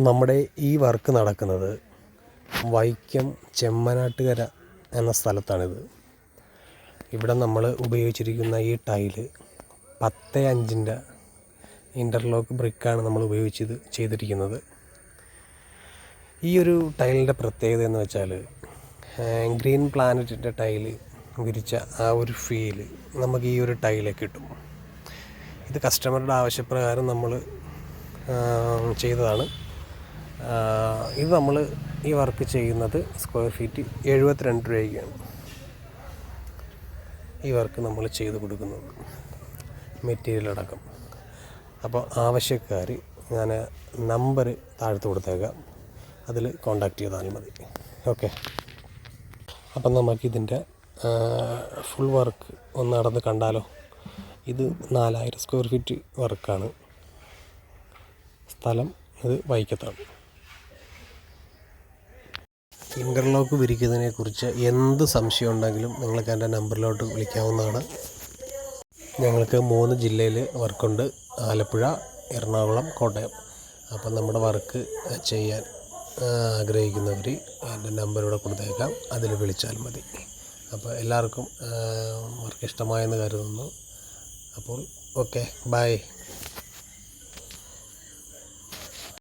നമ്മുടെ ഈ വർക്ക് നടക്കുന്നത് വൈക്കം ചെമ്മനാട്ടുകര എന്ന സ്ഥലത്താണിത്. ഇവിടെ നമ്മൾ ഉപയോഗിച്ചിരിക്കുന്ന ഈ ടൈല് 10-5 ഇൻ്റർലോക്ക് ബ്രിക്കാണ് നമ്മൾ ചെയ്തിരിക്കുന്നത്. ഈ ഒരു ടൈലിൻ്റെ പ്രത്യേകത എന്ന് വെച്ചാൽ ഗ്രീൻ പ്ലാനറ്റിൻ്റെ ടൈല് വിരിച്ച ആ ഒരു ഫീല് നമുക്ക് ഈ ഒരു ടൈലിൽ കിട്ടും. ഇത് കസ്റ്റമറുടെ ആവശ്യപ്രകാരം നമ്മൾ ചെയ്തതാണ്. ഇത് നമ്മൾ ഈ വർക്ക് ചെയ്യുന്നത് സ്ക്വയർ ഫീറ്റ് 72 രൂപയ്ക്കാണ് ഈ വർക്ക് നമ്മൾ ചെയ്ത് കൊടുക്കുന്നത്, മെറ്റീരിയൽ അടക്കം. അപ്പോൾ ആവശ്യക്കാർ ഞാൻ നമ്പർ താഴത്ത് കൊടുത്തേക്കാം, അതിൽ കോണ്ടാക്ട് ചെയ്താൽ മതി. ഓക്കെ, അപ്പം നമുക്കിതിൻ്റെ ഫുൾ വർക്ക് ഒന്ന് നടന്ന് കണ്ടാലോ. ഇത് 4000 സ്ക്വയർ ഫീറ്റ് വർക്കാണ്. സ്ഥലം ഇത് വൈക്കത്താണ്. ഇൻ്റർലോക്ക് വിരിക്കുന്നതിനെക്കുറിച്ച് എന്ത് സംശയം ഉണ്ടെങ്കിലും നിങ്ങൾക്ക് എൻ്റെ നമ്പറിലോട്ട് വിളിക്കാവുന്നതാണ്. ഞങ്ങൾക്ക് 3 ജില്ലയിൽ വർക്കുണ്ട്: ആലപ്പുഴ, എറണാകുളം, കോട്ടയം. അപ്പം നമ്മുടെ വർക്ക് ചെയ്യാൻ ആഗ്രഹിക്കുന്നവർ എൻ്റെ നമ്പർ ഇവിടെ കൊടുത്തേക്കാം, അതിൽ വിളിച്ചാൽ മതി. അപ്പോൾ എല്ലാവർക്കും വർക്ക് ഇഷ്ടമായെന്ന് കരുതുന്നു. അപ്പോൾ ഓക്കെ, ബൈ.